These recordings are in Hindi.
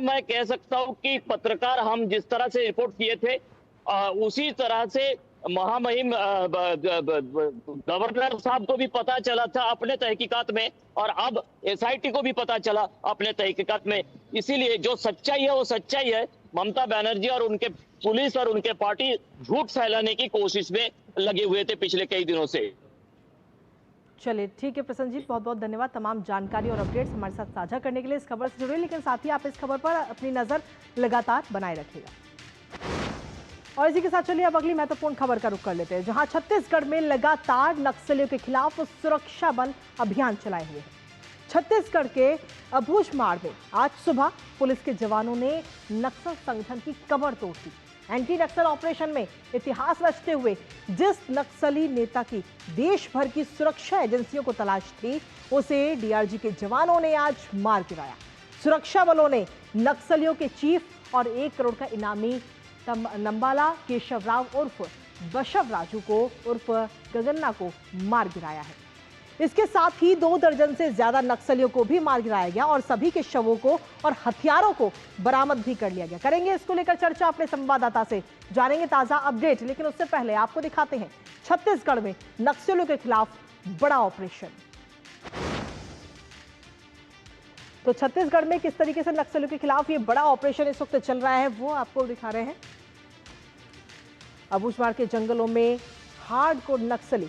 मैं कह सकता हूं कि पत्रकार हम जिस तरह से रिपोर्ट किए थे उसी तरह से महामहिम गवर्नर साहब को भी पता चला था अपने तहकीकात में, और अब एसआईटी को भी पता चला अपने तहकीकात में। इसीलिए जो सच्चाई है वो सच्चाई है। ममता बनर्जी और उनके पुलिस और उनके पार्टी झूठ फैलाने की कोशिश में लगे हुए थे पिछले कई दिनों से। चलिए ठीक है प्रसन्नजीत, बहुत बहुत धन्यवाद तमाम जानकारी और अपडेट्स हमारे साथ साझा करने के लिए। इस खबर से जुड़े, लेकिन साथ ही आप इस खबर पर अपनी नजर लगातार बनाए रखिएगा। और इसी के साथ चलिए अब अगली महत्वपूर्ण खबर का रुख कर लेते हैं, जहां छत्तीसगढ़ में लगातार नक्सलियों के खिलाफ सुरक्षा बल अभियान चलाए हुए हैं। छत्तीसगढ़ के अबूझमाड़ में आज सुबह पुलिस के जवानों ने नक्सल संगठन की कमर तोड़ दी। एंटी नक्सल ऑपरेशन में इतिहास रचते हुए जिस नक्सली नेता की देश भर की सुरक्षा एजेंसियों को तलाश थी, उसे डीआरजी के जवानों ने आज मार गिराया। सुरक्षा बलों ने नक्सलियों के चीफ और 1 करोड़ का इनामी नंबाला केशवराव उर्फ बशव राजू को उर्फ गगन्ना को मार गिराया है। इसके साथ ही 2 दर्जन से ज्यादा नक्सलियों को भी मार गिराया गया और सभी के शवों को और हथियारों को बरामद भी कर लिया गया। करेंगे इसको लेकर चर्चा अपने संवाददाता से, जानेंगे ताजा अपडेट, लेकिन उससे पहले आपको दिखाते हैं छत्तीसगढ़ में नक्सलियों के खिलाफ बड़ा ऑपरेशन। तो छत्तीसगढ़ में किस तरीके से नक्सलियों के खिलाफ ये बड़ा ऑपरेशन इस वक्त चल रहा है वो आपको दिखा रहे हैं। अबूझमाड़ के जंगलों में हार्डकोर नक्सली,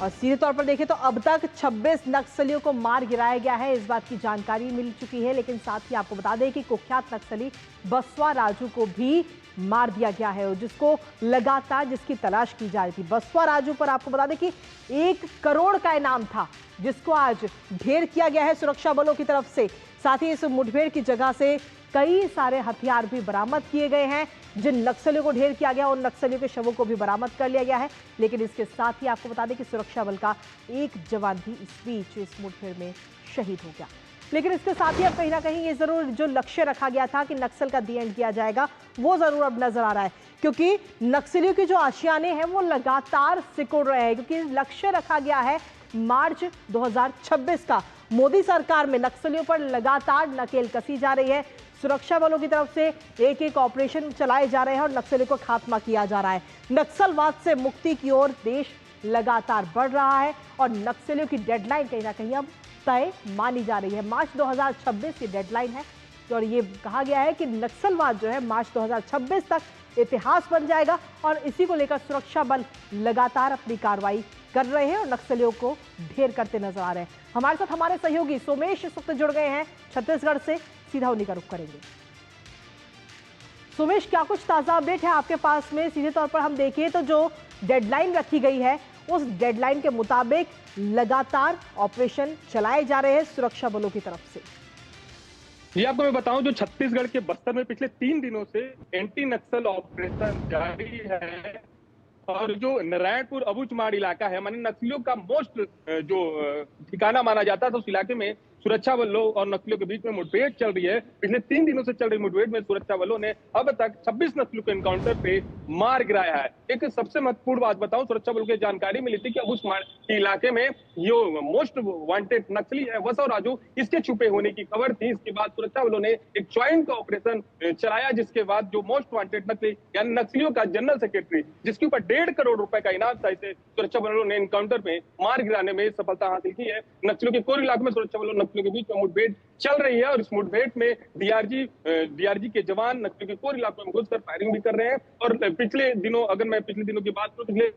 और सीधे तौर पर देखें तो अब तक 26 नक्सलियों को मार गिराया गया है, इस बात की जानकारी मिल चुकी है। लेकिन साथ ही आपको बता दें कि कुख्यात नक्सली बसवा राजू को भी मार दिया गया है, और जिसको लगातार जिसकी तलाश की जा रही थी। बसवा राजू पर आपको बता दें कि 1 करोड़ का इनाम था, जिसको आज ढेर किया गया है सुरक्षा बलों की तरफ से। साथ ही इस मुठभेड़ की जगह से कई सारे हथियार भी बरामद किए गए हैं। जिन नक्सलियों को ढेर किया गया उन नक्सलियों के शवों को भी बरामद कर लिया गया है। लेकिन इसके साथ ही आपको बता दें कि सुरक्षा बल का 1 जवान भी इस बीच इस मुठभेड़ में शहीद हो गया। लेकिन इसके साथ ही अब कहीं ना कहीं ये जरूर जो लक्ष्य रखा गया था कि नक्सल का दी एंड किया जाएगा, वो जरूर अब नजर आ रहा है, क्योंकि नक्सलियों की जो आशियाने हैं वो लगातार सिकुड़ रहे हैं। क्योंकि लक्ष्य रखा गया है मार्च 2026 का। मोदी सरकार में नक्सलियों पर लगातार नकेल कसी जा रही है। सुरक्षा बलों की तरफ से एक ऑपरेशन चलाए जा रहे हैं और नक्सलियों को खात्मा किया जा रहा है। नक्सलवाद से मुक्ति की ओर देश लगातार बढ़ रहा है और नक्सलियों की डेडलाइन कहीं ना कहीं अब तय मानी जा रही है। मार्च 2026 की डेडलाइन है और ये कहा गया है कि नक्सलवाद जो है मार्च 2026 तक इतिहास बन जाएगा, और इसी को लेकर सुरक्षा बल लगातार अपनी कार्रवाई कर रहे हैं और नक्सलियों को ढेर करते नजर आ रहे हैं। हमारे साथ हमारे सहयोगी सोमेश इस वक्त जुड़ गए हैं छत्तीसगढ़ से, सीधा उन्हीं का रुख करेंगे। सोमेश, क्या कुछ ताजा अपडेट है आपके पास में? सीधे तौर पर हम देखें तो जो डेडलाइन रखी गई है उस डेडलाइन के मुताबिक लगातार ऑपरेशन चलाए जा रहे हैं सुरक्षा बलों की तरफ से। ये आपको मैं बताऊं, जो छत्तीसगढ़ के बस्तर में पिछले 3 दिनों से एंटी नक्सल ऑपरेशन जारी है, और जो नारायणपुर अबूझमाड़ इलाका है, माने नक्सलियों का मोस्ट जो ठिकाना माना जाता है, तो उस इलाके में सुरक्षा बलों और नक्सलियों के बीच में मुठभेड़ चल रही है। पिछले 3 दिनों से चल रही मुठभेड़ में सुरक्षा बलों ने अब तक 26 नक्सलियों को एनकाउंटर पे मार गिराया है। एक सबसे महत्वपूर्ण बात बताऊं, सुरक्षा बलों को जानकारी मिली थी कि अबूझमाड़ के इलाके में जो मोस्ट वांटेड नक्सली है बसव राजू, इसके छुपे होने की खबर थी। इसके बाद सुरक्षा बलों ने एक ज्वाइंट ऑपरेशन चलाया, जिसके बाद जो मोस्ट वांटेड नक्सली यानी नक्सलियों का जनरल सेक्रेटरी, जिसके ऊपर 1.5 करोड़ रुपए का इनाम था, इसे सुरक्षा बलों ने एनकाउंटर में मार गिराने में सफलता हासिल की है। नक्सलियों के कोर इलाके में सुरक्षा बलों नक्सलियों के बीच में मुठभेड़ चल रही है, और इस मुठभेड़ में डीआरजी के जवान नक्सलियों के कोर इलाकों में घुसकर फायरिंग भी कर रहे हैं। और पिछले दिनों, अगर मैं पिछले दिनों की बात करूं, पिछले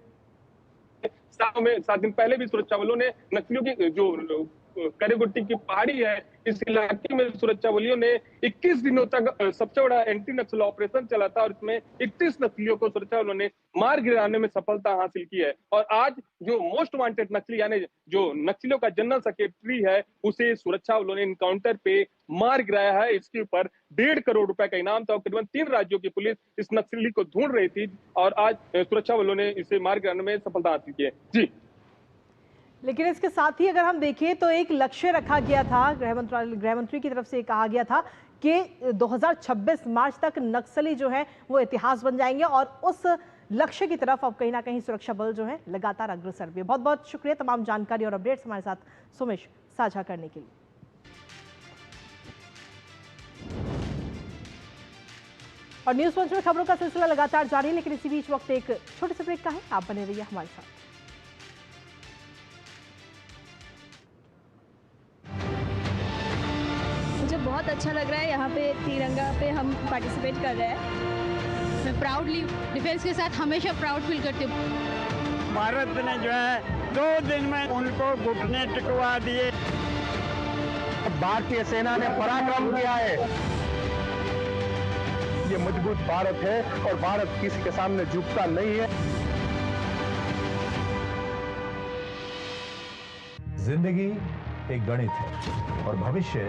7 दिन पहले भी सुरक्षा बलों ने नक्सलियों की जो करेगुट्टी की पहाड़ी है, इस इलाके में सुरक्षा बलों ने 21 दिनों तक सबसे बड़ा एंटी नक्सल ऑपरेशन चला था, और इसमें 31 नक्सलियों को सुरक्षा बलों ने मार गिराने में सफलता हासिल की है। और आज जो मोस्ट वांटेड नक्सली यानी जो नक्सलियों का जनरल सेक्रेटरी है, उसे सुरक्षा बलों ने एनकाउंटर पे मार गिराया है। इसके ऊपर 1.5 करोड़ रुपए का इनाम था, और करीबन 3 राज्यों की पुलिस इस नक्सली को ढूंढ रही थी, और आज सुरक्षा बलों ने इसे मार गिराने में सफलता हासिल की है। जी। लेकिन इसके साथ ही अगर हम देखें तो एक लक्ष्य रखा गया था, गृह मंत्री की तरफ से कहा गया था कि 2026 मार्च तक नक्सली जो है वो इतिहास बन जाएंगे, और उस लक्ष्य की तरफ अब कहीं ना कहीं सुरक्षा बल जो है लगातार अग्रसर भी है। बहुत बहुत शुक्रिया तमाम जानकारी और अपडेट्स हमारे साथ सोमेश साझा करने के लिए। और न्यूज पंच में खबरों का सिलसिला लगातार जारी है, लेकिन इसी बीच वक्त एक छोटे से ब्रेक का है। आप बने रहिए हमारे साथ। मुझे बहुत अच्छा लग रहा है, यहाँ पे तिरंगा पे हम पार्टिसिपेट कर रहे हैं। मैं प्राउडली डिफेंस के साथ हमेशा प्राउड फील करती हूँ। भारत ने जो है 2 दिन में उनको घुटने टिकवा दिए। भारतीय सेना ने पराक्रम किया है। ये मजबूत भारत है और भारत किसी के सामने झुकता नहीं है। जिंदगी एक गणित है और भविष्य